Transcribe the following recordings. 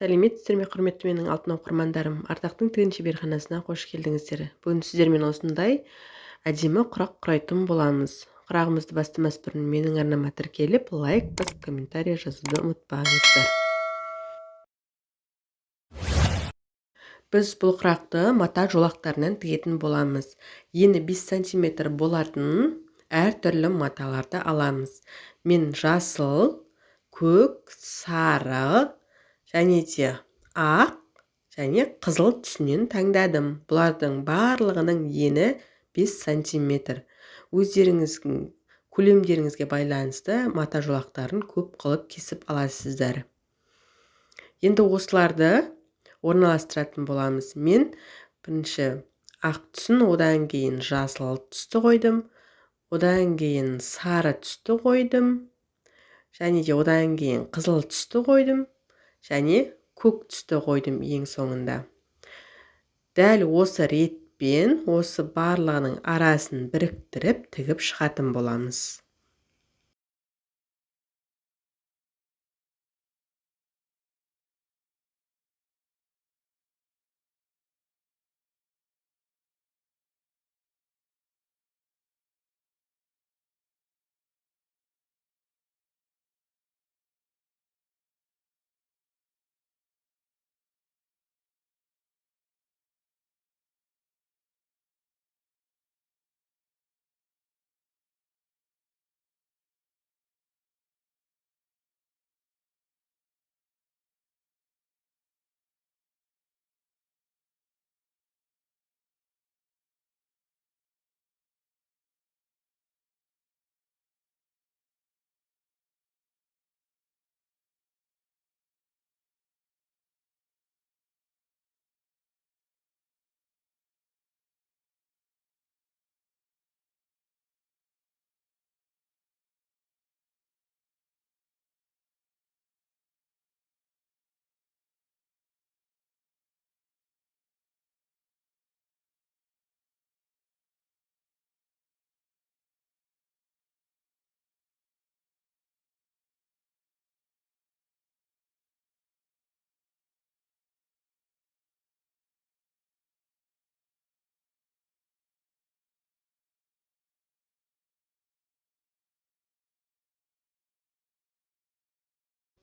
Сәлеметсіздер ме, құрметті менің алтын оқырмандарым. Ардақтың тігін шеберханасына қош келдіңіздер. Бүгін сіздермен осындай әдемі құрақ құрайтын боламыз. Құрағымызды бастамас бұрын менің арнама тіркеліп, лайк басып, комментарий жазуды ұмытпаңыздар. Біз бұл құрақты мата жолақтарынан тігетін боламыз. Ені 5 см болатын әртүрлі маталарды аламыз. Мен жасыл, көк, сары және де ақ және қызыл түсінен таңдадым. Бұлардың барлығының ені 5 см. Өздеріңіздің көлемдеріңізге байланысты мата жолақтарын көп қылып кесіп аласыздар. Енді осыларды орналастыратын боламыз. Мен бірінші ақ түсін, одан кейін жасыл түсті қойдым, одан кейін сары түсті қойдым, және де одан кейін қызыл түсті қойдым, және көк түсті қойдым ең соңында. Дәл осы ретпен осы барлығының арасын біріктіріп тігіп шығатын боламыз.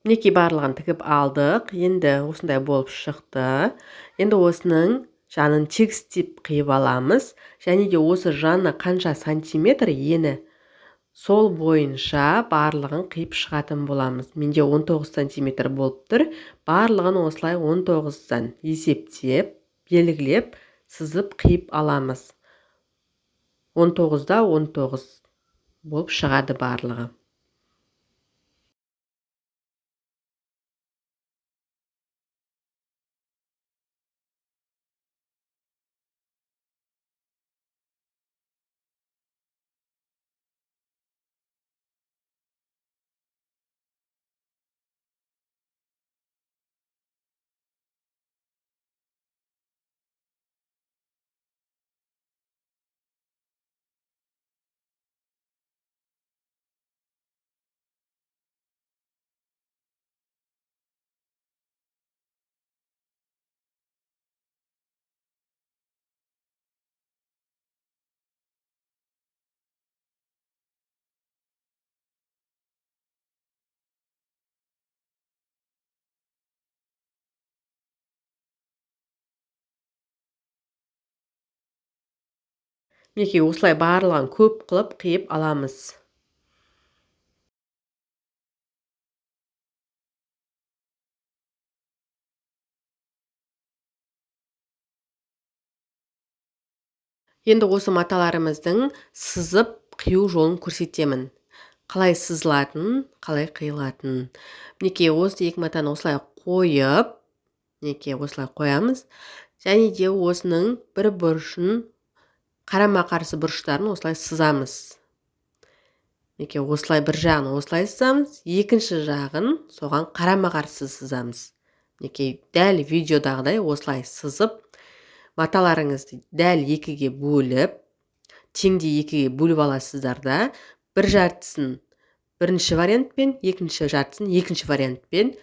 Мінекей барлығын тігіп алдық. Енді осындай болып шықты. Енді осының жанын тегістеп қиып аламыз. Және де осы жаны қанша сантиметр ені, сол бойынша барлығын қиып шығатын боламыз. Менде 19 сантиметр болып тұр. Барлығын осылай 19-дан есептеп, белгілеп, сызып қиып аламыз. 19-да 19 болып шығады барлығы. Мінекей осылай барлығын көп қылып қиып аламыз. Енді осы маталарымыздың сызып қию жолын көрсетемін. Қалай сызылатын, қалай қиылатын. Мінекей осы екі матаны осылай қойып, мінекей осылай қоямыз. Және де осының бір бұрышын, қарама-қарсы бұрыштарын осылай сызамыз. Мінекей осылай бір жағын осылай сызамыз, екінші жағын соған қарама-қарсы сызамыз. Мінекей дәл видеодағыдай осылай сызып, маталарыңызды дәл екіге бөліп, теңдей екіге бөліп аласыздар да, бір жартысын бірінші вариантпен, екінші жартысын екінші вариантпен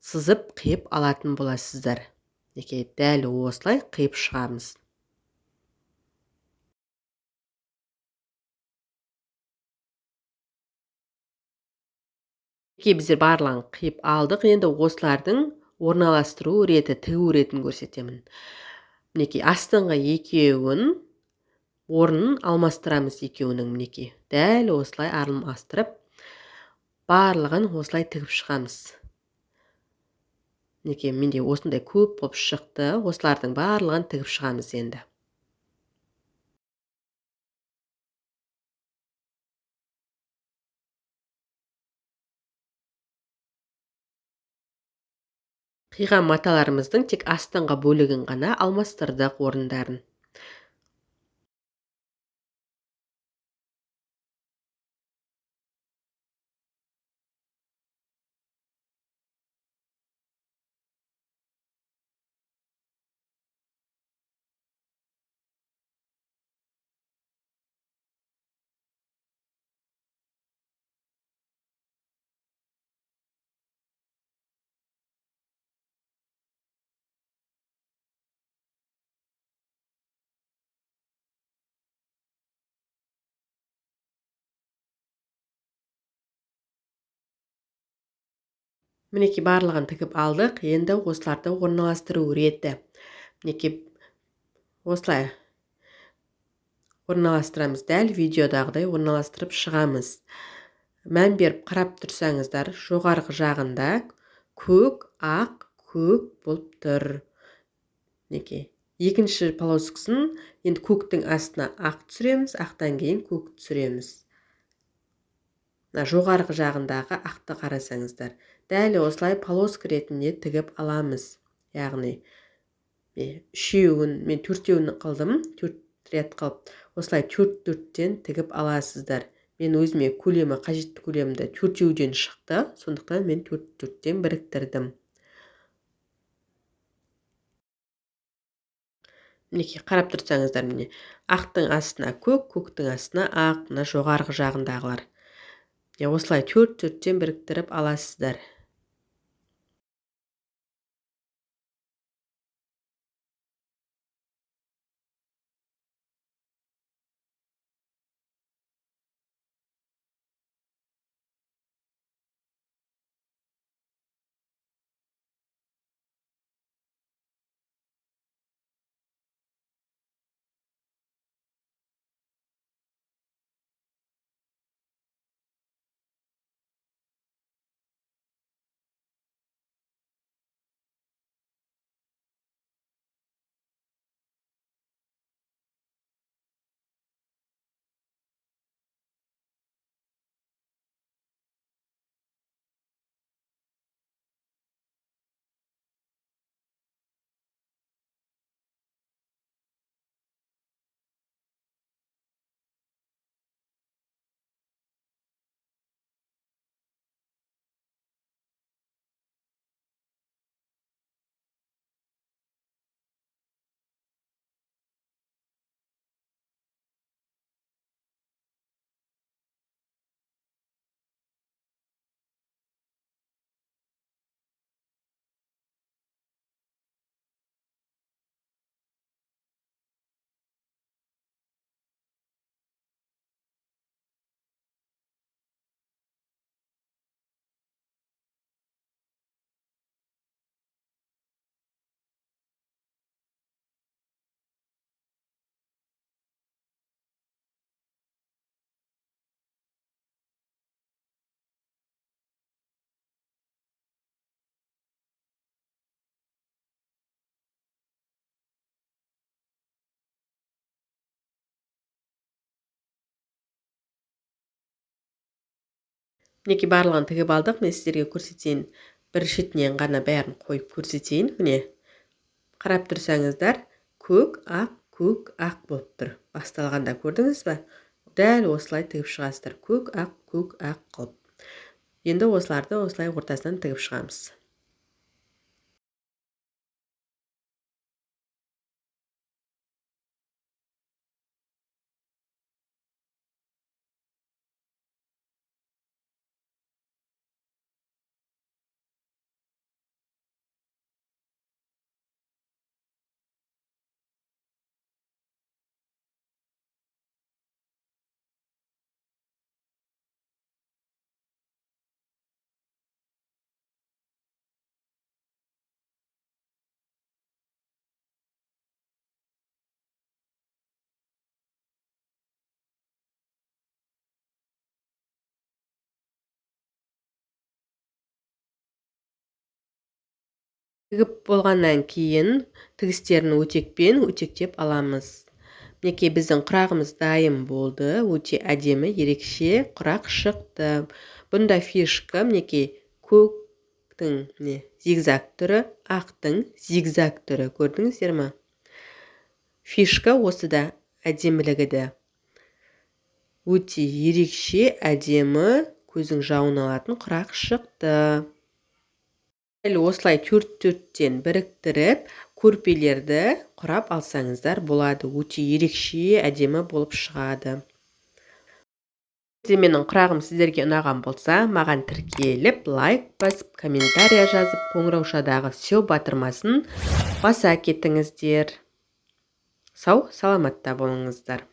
сызып қиып алатын боласыздар. Мінекей дәл осылай қиып шығамыз. Мінекей біздер барлығын қиып алдық. Енді осылардың орналастыру реті, тігу ретін көрсетемін. Мінекей астыңғы екеуін орнын алмастырамыз екеуінің. Мінекей дәл осылай алмастырып, барлығын осылай тігіп шығамыз. Мінекей менде осындай көп болып шықты. Осылардың барлығын тігіп шығамыз енді. Қиған маталарымыздың тек астыңғы бөлігін ғана алмастырдық орындарын. Мінекей барлығын тігіп алдық. Енді осыларды орналастыру реті. Мінекей осылай орналастырамыз. Дәл видеодағыдай орналастырып шығамыз. Мән беріп қарап тұрсаңыздар, жоғарғы жағында көк, ақ, көк болып тұр. Мінекей екінші полоскасын енді көктің астына ақ түсіреміз, ақтан кейін көк түсіреміз. Жоғарғы жағындағы ақты қарасаңыздар, дәл осылай полоска ретінде тігіп аламыз. Яғни үшеуін, мен төртеуін қылдым, 4 рет қылып, осылай 4-4-тен тігіп аласыздар. Мен өзіме көлемі, қажетті көлемді 4-еуден шықты, сондықтан мен 4-4-тен біріктірдім. Мінекей қарап тұрсаңыздар, міне ақтың астына көк, көктің астына ақ, мына жоғарғы жағындағылар. Осылай 4-4-тен біріктіріп аласыздар. Мінекей барлығын тігіп алдық. Мен сіздерге көрсетейін. Бір шетінен ғана бәрін қойып көрсетейін. Міне қарап тұрсаңыздар, көк, ақ болып тұр. Басталғанда көрдіңіз бе? Дәл осылай тігіп шығасыздар. Көк, ақ қылып. Енді осыларды осылай ортасынан тігіп шығамыз. Тігіп болғаннан кейін тігістерін өтекпен өтектеп аламыз. Мінекей біздің құрағымыз дайын болды. Өте әдемі, ерекше құрақ шықты. Бұнда фишка мінекей көктің зигзаг түрі, ақтың зигзаг түрі. Көрдіңіздер ме? Фишка осыда әдемілігі де. Өте ерекше, әдемі, көздің жауын алатын құрақ шықты. Осылай төрттен біріктіріп, көрпелерді құрап алсаңыздар болады. Өте ерекше, әдемі болып шығады. Менің құрағым сіздерге ұнаған болса, маған тіркеліп, лайк басып, комментария жазып, қоңыраушадағы все батырмасын баса кетіңіздер. Сау, саламатта болыңыздар.